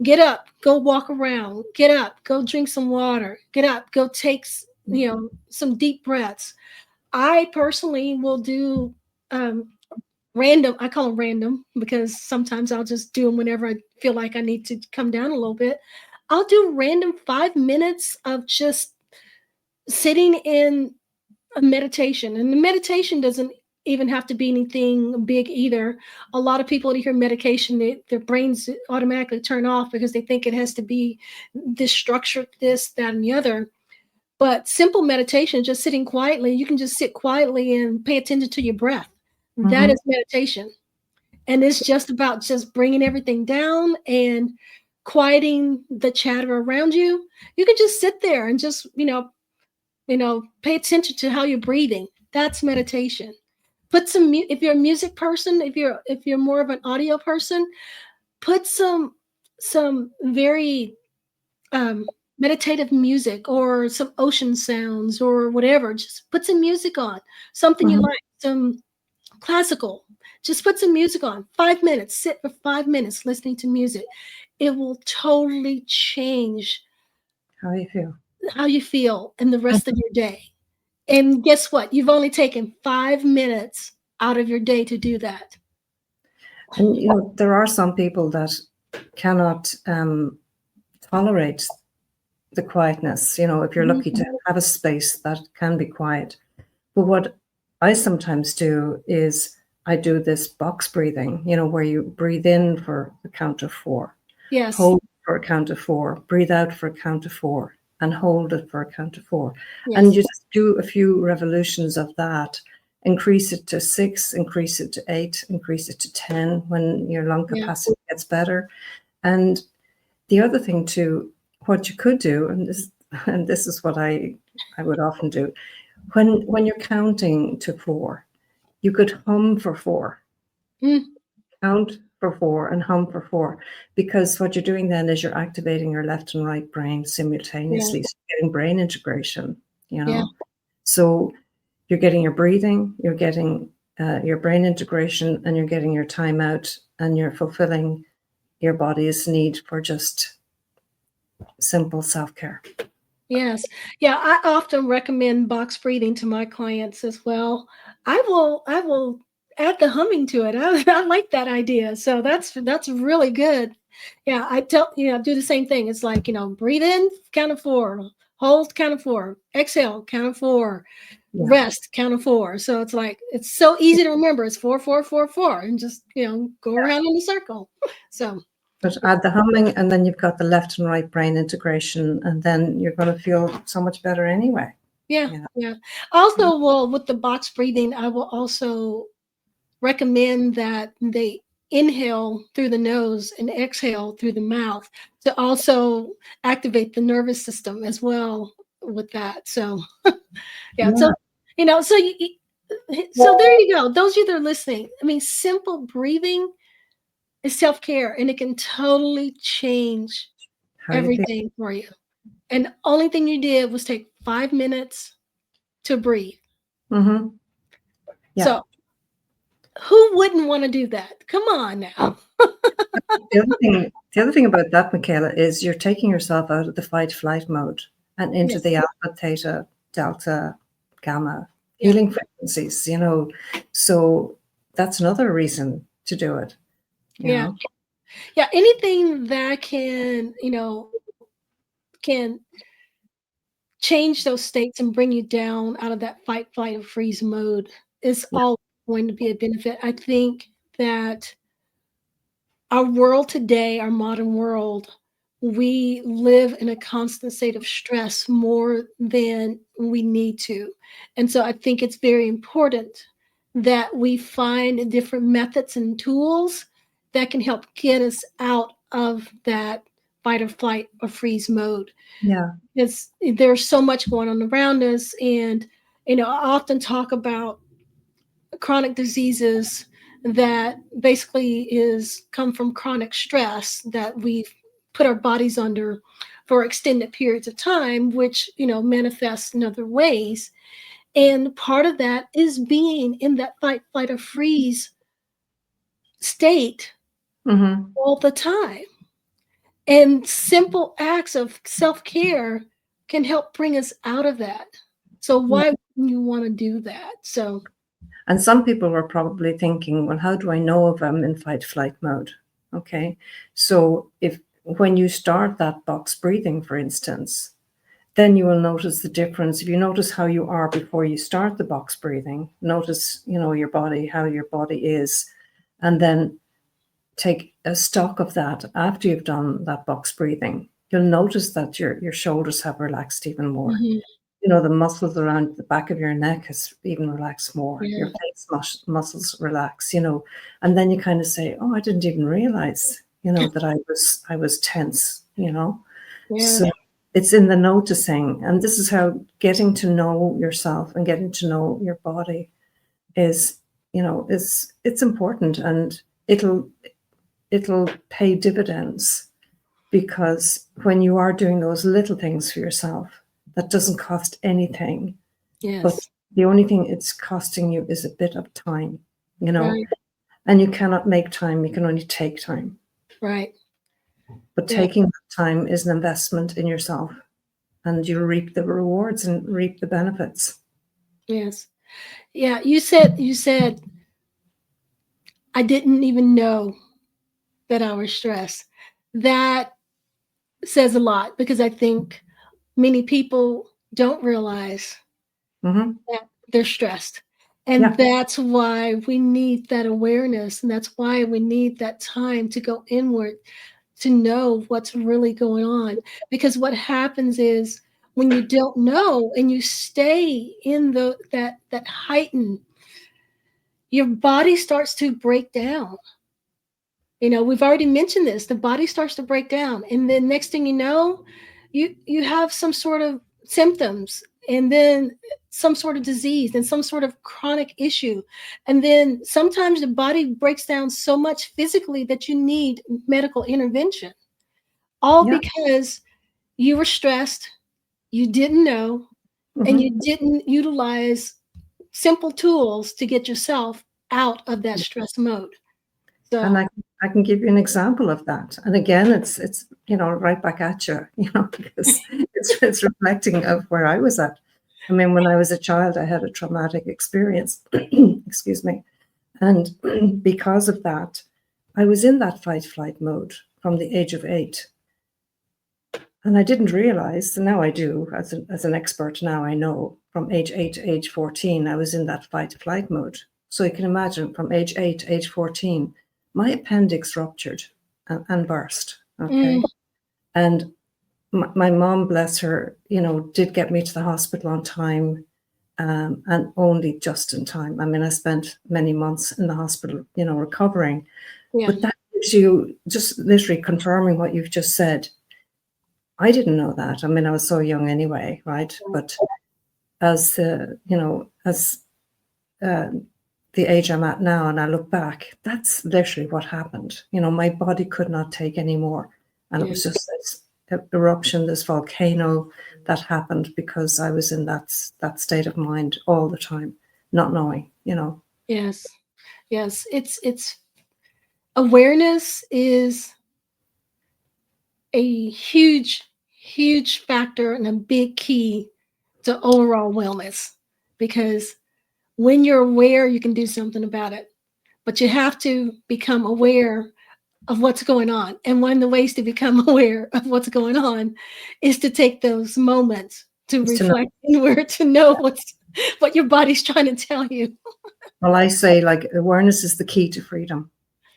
Speaker 1: Get up, go walk around. Get up, go drink some water. Get up, go take some deep breaths. I personally will do um, random. I call them random because sometimes I'll just do them whenever I feel like I need to come down a little bit. I'll do random 5 minutes of just sitting in a meditation, and the meditation doesn't even have to be anything big either. A lot of people, to hear medication, their brains automatically turn off because they think it has to be this structure, this, that, and the other. But simple meditation, just sitting quietly, you can just sit quietly and pay attention to your breath. That
Speaker 2: Mm-hmm.
Speaker 1: is meditation. And it's just about just bringing everything down and quieting the chatter around you. You can just sit there and just, pay attention to how you're breathing. That's meditation. Put some if you're a music person, if you're more of an audio person, put some very meditative music or some ocean sounds or whatever. Just put some music on, something you
Speaker 2: Mm-hmm.
Speaker 1: like, some classical. Just put some music on. 5 minutes. Sit for 5 minutes listening to music. It will totally change
Speaker 2: How do you feel?
Speaker 1: how you feel in the rest of your day. And guess what? You've only taken 5 minutes out of your day to do that.
Speaker 2: And there are some people that cannot tolerate the quietness, if you're lucky to
Speaker 1: Mhm.
Speaker 2: have a space that can be quiet. But what I sometimes do is I do this box breathing, where you breathe in for a count of 4,
Speaker 1: Yes.
Speaker 2: hold for a count of 4, breathe out for a count of 4, and hold it for a count of 4. And
Speaker 1: Yes.
Speaker 2: you just do a few revolutions of that, increase it to 6, increase it to 8, increase it to 10 when your lung
Speaker 1: Yeah.
Speaker 2: capacity gets better. And the other thing too, what you could do, and this is what I would often do, when you're counting to 4, you could hum for 4.
Speaker 1: Mm.
Speaker 2: Count for 4 and hum for 4, because what you're doing then is you're activating your left and right brain
Speaker 1: Yeah.
Speaker 2: simultaneously. So you're getting brain integration,
Speaker 1: Yeah.
Speaker 2: So you're getting your breathing, you're getting your brain integration, and you're getting your time out, and you're fulfilling your body's need for just simple self-care.
Speaker 1: Yes. Yeah, I often recommend box breathing to my clients as well. I will add the humming to it. I like that idea. So that's really good. Yeah, do the same thing. It's like, breathe in, count of 4, hold, count of 4, exhale, count of 4,
Speaker 2: Yeah.
Speaker 1: rest, count of 4. So it's like it's so easy to remember. It's 4, 4, 4, 4, and just, go around in a circle. So
Speaker 2: But add the humming, and then you've got the left and right brain integration, and then you're going to feel so much better anyway.
Speaker 1: yeah,
Speaker 2: You know.
Speaker 1: yeah. Also, well, with the box breathing, I will also recommend that they inhale through the nose and exhale through the mouth to also activate the nervous system as well with that. So, yeah.
Speaker 2: Yeah.
Speaker 1: So, so there you go. Those of you that are listening, I mean, simple breathing is self care, and it can totally change
Speaker 2: How you feel.
Speaker 1: everything for you. And the only thing you did was take 5 minutes to breathe.
Speaker 2: Mm-hmm. Yeah.
Speaker 1: So, who wouldn't want to do that? Come on now.
Speaker 2: The other thing about that, Michaela, is you're taking yourself out of the fight flight mode and into
Speaker 1: Yes.
Speaker 2: the alpha, theta, delta, gamma
Speaker 1: Yeah.
Speaker 2: healing frequencies, So that's another reason to do it, you
Speaker 1: Yeah.
Speaker 2: know.
Speaker 1: Yeah. Anything that can change those states and bring you down out of that fight, flight, or freeze mode is
Speaker 2: Yeah.
Speaker 1: all going to be a benefit. I think that our world today, our modern world, we live in a constant state of stress more than we need to. And so I think it's very important that we find different methods and tools that can help get us out of that fight or flight or freeze mode.
Speaker 2: Yeah.
Speaker 1: Because there's so much going on around us. And, I often talk about chronic diseases that basically is come from chronic stress that we've put our bodies under for extended periods of time, which manifests in other ways. And part of that is being in that fight, flight, or freeze state
Speaker 2: Mm-hmm.
Speaker 1: all the time. And simple acts of self-care can help bring us out of that. So
Speaker 2: Yeah.
Speaker 1: why wouldn't you want to do that? So
Speaker 2: And some people were probably thinking, well, how do I know if I'm in fight flight mode? Okay. So if when you start that box breathing, for instance, then you will notice the difference. If you notice how you are before you start the box breathing, notice, your body, how your body is, and then take a stock of that after you've done that box breathing. You'll notice that your shoulders have relaxed even more.
Speaker 1: mhm,
Speaker 2: The muscles around the back of your neck has even relaxed more. Your
Speaker 1: yeah,
Speaker 2: face muscles relax, and then you kind of say, "Oh, I didn't even realize, that I was tense."
Speaker 1: yeah,
Speaker 2: So it's in the noticing, and this is how getting to know yourself and getting to know your body is, it's important, and it'll pay dividends, because when you are doing those little things for yourself, that doesn't cost anything, but
Speaker 1: yes,
Speaker 2: the only thing it's costing you is a bit of time,
Speaker 1: right,
Speaker 2: and you cannot make time, you can only take time.
Speaker 1: right,
Speaker 2: But
Speaker 1: yeah,
Speaker 2: taking that time is an investment in yourself, and you'll reap the rewards and reap the benefits.
Speaker 1: yes, yeah. You said I didn't even know that I was stressed. That says a lot because I think many people don't realize
Speaker 2: Hmm.
Speaker 1: that they're stressed. And
Speaker 2: Yeah.
Speaker 1: that's why we need that awareness. And that's why we need that time to go inward to know what's really going on. Because what happens is when you don't know and you stay in that heightened, your body starts to break down. We've already mentioned this. The body starts to break down, and then next thing you know, you have some sort of symptoms, and then some sort of disease, and some sort of chronic issue, and then sometimes the body breaks down so much physically that you need medical intervention, all
Speaker 2: Yeah.
Speaker 1: because you were stressed, you didn't know, and
Speaker 2: Hmm.
Speaker 1: you didn't utilize simple tools to get yourself out of that stress mode.
Speaker 2: And
Speaker 1: So,
Speaker 2: I can give you an example of that. And again, it's right back at you, because it's reflecting of where I was at. I mean, when I was a child, I had a traumatic experience. Excuse me. And because of that, I was in that fight flight mode from the age of 8. And I didn't realize, and now I do, as an expert now, I know from age 8 to age 14, I was in that fight flight mode. So you can imagine from age 8 to age 14, my appendix ruptured and burst. Okay.
Speaker 1: mm,
Speaker 2: And my mom, bless her, did get me to the hospital on time, and only just in time. I mean, I spent many months in the hospital, recovering.
Speaker 1: yeah,
Speaker 2: But that gives you just literally confirming what you've just said. I didn't know that. I mean, I was so young anyway, right? But as as uh, the age I'm at now, and I look back, that's literally what happened. My body could not take any more, and it
Speaker 1: yeah.
Speaker 2: was just this eruption, this volcano that happened because I was in that state of mind all the time, not knowing.
Speaker 1: Yes. Yes. It's awareness is a huge, huge factor and a big key to overall wellness because when you're aware, you can do something about it. But you have to become aware of what's going on. And one of the ways to become aware of what's going on is to take those moments to
Speaker 2: It's to know.
Speaker 1: reflect inward to know what your body's trying to tell you.
Speaker 2: Well, I say like awareness is the key to freedom.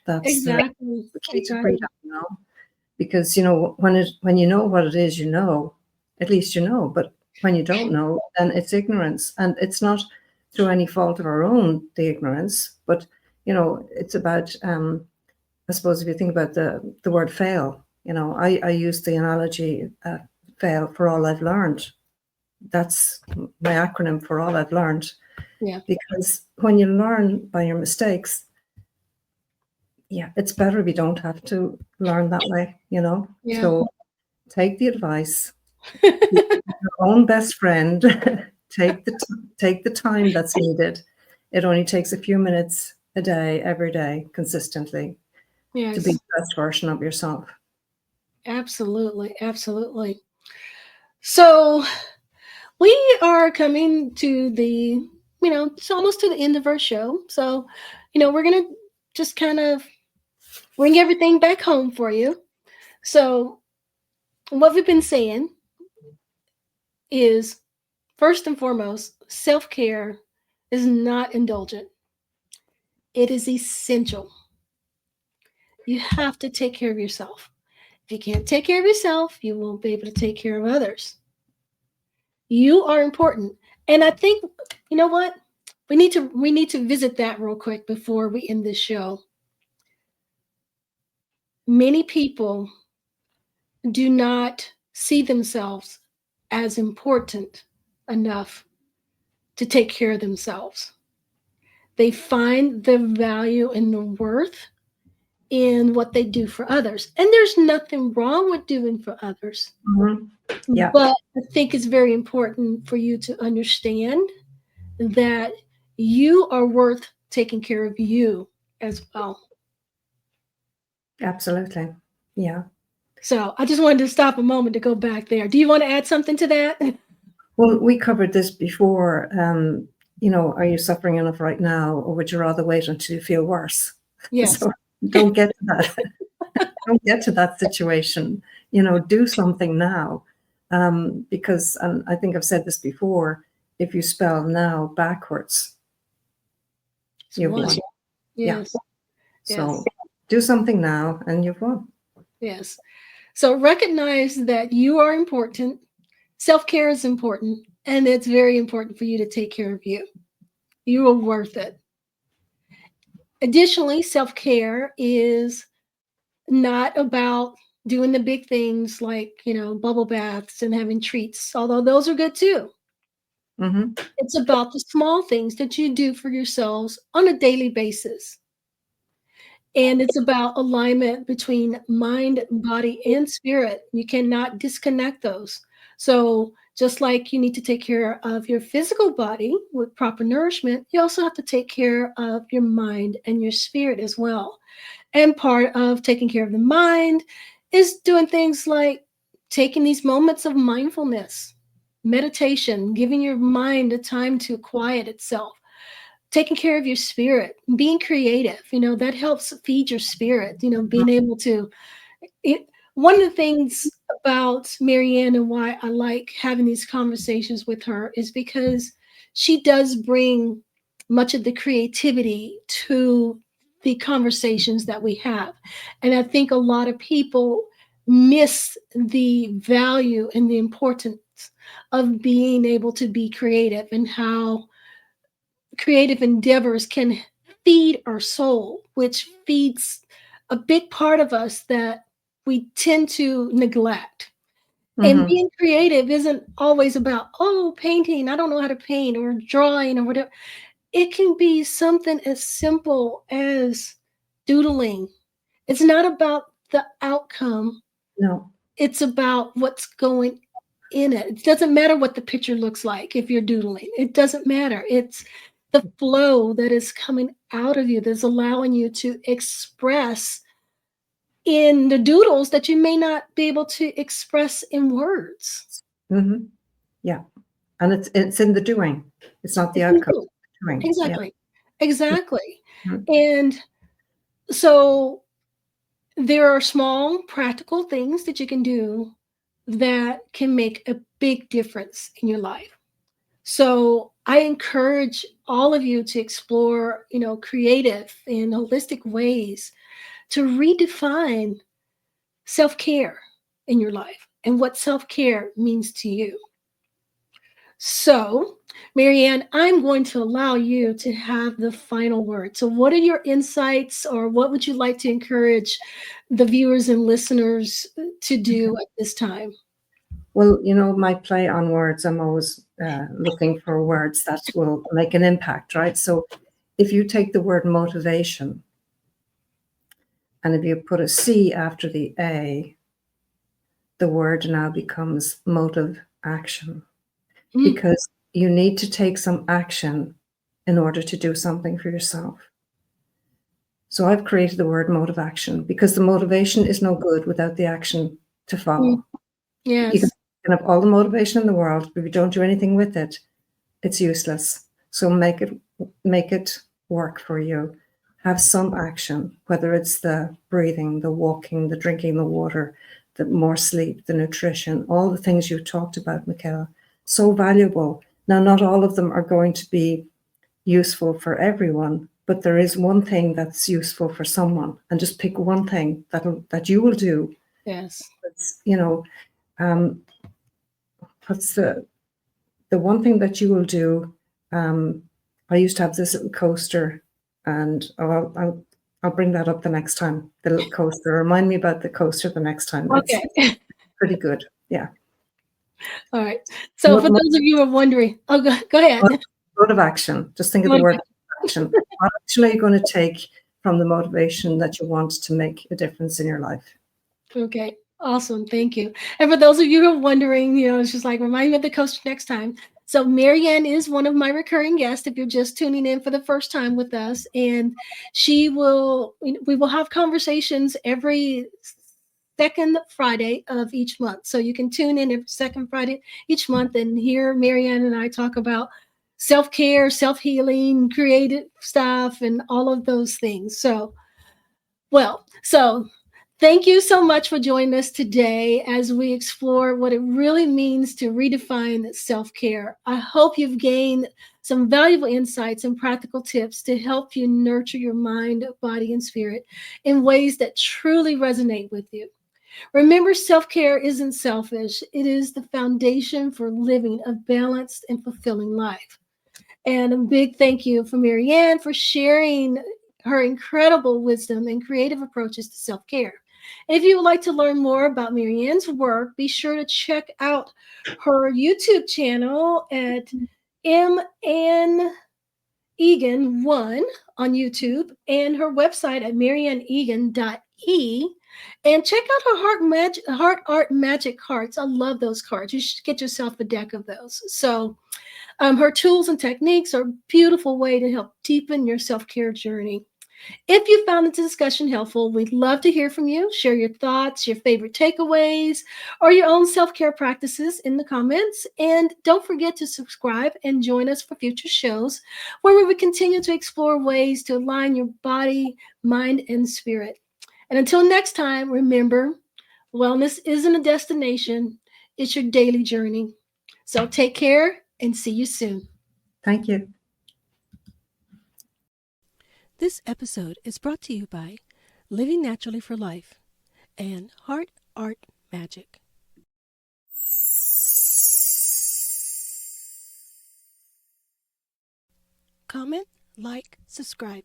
Speaker 2: That's
Speaker 1: Exactly.
Speaker 2: the key to
Speaker 1: Exactly.
Speaker 2: freedom. Because when you know what it is, at least but when you don't know, then it's ignorance, and it's not through any fault of our own, the ignorance, but it's about I suppose if you think about the word fail, I use the analogy, fail for all I've learned. That's my acronym for all I've learned,
Speaker 1: Yeah.
Speaker 2: because when you learn by your mistakes, yeah, it's better if you don't have to learn that way.
Speaker 1: Yeah.
Speaker 2: So take the advice, be your own best friend. Take the time that's needed. It only takes a few minutes a day, every day, consistently, to be
Speaker 1: Yes.
Speaker 2: the best version of yourself.
Speaker 1: Absolutely. Absolutely. So we are coming to it's almost to the end of our show. So, we're going to just kind of bring everything back home for you. So, what we've been saying is first and foremost, self care is not indulgent, it is essential. You have to take care of yourself. If you can't take care of yourself, you won't be able to take care of others. You are important. And I think, you know what? We need to visit that real quick before we end this show. Many people do not see themselves as important enough to take care of themselves. They find the value and the worth in what they do for others. And there's nothing wrong with doing for others.
Speaker 2: Mhm. Yeah,
Speaker 1: But I think it's very important for you to understand that you are worth taking care of you as well.
Speaker 2: absolutely. Yeah.
Speaker 1: So I just wanted to stop a moment to go back there. Do you want to add something to that?
Speaker 2: Well, we covered this before. Are you suffering enough right now, or would you rather wait until you feel worse?
Speaker 1: Yes.
Speaker 2: So don't get to that. Don't get to that situation. Do something now. Because, and I think I've said this before, if you spell now backwards, you've won.
Speaker 1: Yes.
Speaker 2: So do something now and you've won.
Speaker 1: Yes. So recognize that you are important. Self-care is important, and it's very important for you to take care of you. You are worth it. Additionally, self-care is not about doing the big things like, bubble baths and having treats, although those are good too.
Speaker 2: Mm-hmm.
Speaker 1: It's about the small things that you do for yourselves on a daily basis. And it's about alignment between mind, body, and spirit. You cannot disconnect those. So, just like you need to take care of your physical body with proper nourishment, you also have to take care of your mind and your spirit as well. And part of taking care of the mind is doing things like taking these moments of mindfulness, meditation, giving your mind a time to quiet itself, taking care of your spirit, being creative, that helps feed your spirit, being able to. It, one of the things about Marianne and why I like having these conversations with her is because she does bring much of the creativity to the conversations that we have. And I think a lot of people miss the value and the importance of being able to be creative and how creative endeavors can feed our soul, which feeds a big part of us that we tend to neglect. And
Speaker 2: Mm-hmm.
Speaker 1: being creative isn't always about, oh, painting, I don't know how to paint, or drawing, or whatever. It can be something as simple as doodling. It's not about the outcome,
Speaker 2: No.
Speaker 1: it's about what's going in it. It doesn't matter what the picture looks like if you're doodling. It doesn't matter. It's the flow that is coming out of you that's allowing you to express in the doodles that you may not be able to express in words.
Speaker 2: Mm-hmm. Yeah. And it's in the doing. It's not the
Speaker 1: It's in the
Speaker 2: outcome.
Speaker 1: doodle.
Speaker 2: Doing. Yeah.
Speaker 1: Exactly. Exactly.
Speaker 2: Mm-hmm.
Speaker 1: And so there are small practical things that you can do that can make a big difference in your life. So I encourage all of you to explore, creative and holistic ways to redefine self-care in your life and what self-care means to you. So, Marianne, I'm going to allow you to have the final word. So, what are your insights, or what would you like to encourage the viewers and listeners to do at this time?
Speaker 2: Well, my play on words, I'm always looking for words that will make an impact, right? So if you take the word motivation and if you put a C after the A, the word now becomes motive action,
Speaker 1: Mm,
Speaker 2: because you need to take some action in order to do something for yourself. So I've created the word motive action because the motivation is no good without the action to
Speaker 1: mm,
Speaker 2: follow. You
Speaker 1: yes.
Speaker 2: can have all the motivation in the world, but if you don't do anything with it, it's useless. So make it work for you. Have some action, whether it's the breathing, the walking, the drinking the water, the more sleep, the nutrition, all the things you talked about, Michaela. So valuable. Now, not all of them are going to be useful for everyone, but there is one thing that's useful for someone, and just pick one thing that you will do.
Speaker 1: Yes.
Speaker 2: That's, um, what's the one thing that you will do. I used to have this little coaster, and I'll bring that up the next time. The little coaster. Remind me about the coaster the next time. It's
Speaker 1: Okay.
Speaker 2: pretty good. Yeah.
Speaker 1: All right. So, for
Speaker 2: Motive
Speaker 1: those of you who are wondering, go ahead.
Speaker 2: action. Just think of the
Speaker 1: Motive
Speaker 2: word action. What action are you going to take from the motivation that you want to make a difference in your life?
Speaker 1: Okay, awesome. Thank you. And for those of you who are wondering, it's just like remind me of the coach next time. So Marianne is one of my recurring guests if you're just tuning in for the first time with us. And we will have conversations every second Friday of each month. So you can tune in every second Friday each month and hear Marianne and I talk about self-care, self-healing, creative stuff, and all of those things. So Thank you so much for joining us today as we explore what it really means to redefine self care. I hope you've gained some valuable insights and practical tips to help you nurture your mind, body, and spirit in ways that truly resonate with you. Remember, self care isn't selfish, it is the foundation for living a balanced and fulfilling life. And a big thank you for Marianne for sharing her incredible wisdom and creative approaches to self care. If you would like to learn more about Marianne's work, be sure to check out her YouTube channel at MN Eagan1 on YouTube and her website at marianeagan.e. And check out her heart art magic cards. I love those cards. You should get yourself a deck of those. So her tools and techniques are a beautiful way to help deepen your self-care journey. If you found this discussion helpful, we'd love to hear from you. Share your thoughts, your favorite takeaways, or your own self-care practices in the comments. And don't forget to subscribe and join us for future shows where we will continue to explore ways to align your body, mind, and spirit. And until next time, remember, wellness isn't a destination, it's your daily journey. So take care and see you soon.
Speaker 2: Thank you.
Speaker 1: This episode is brought to you by Living Naturally for Life and Heart Art Magic. Comment, like, subscribe.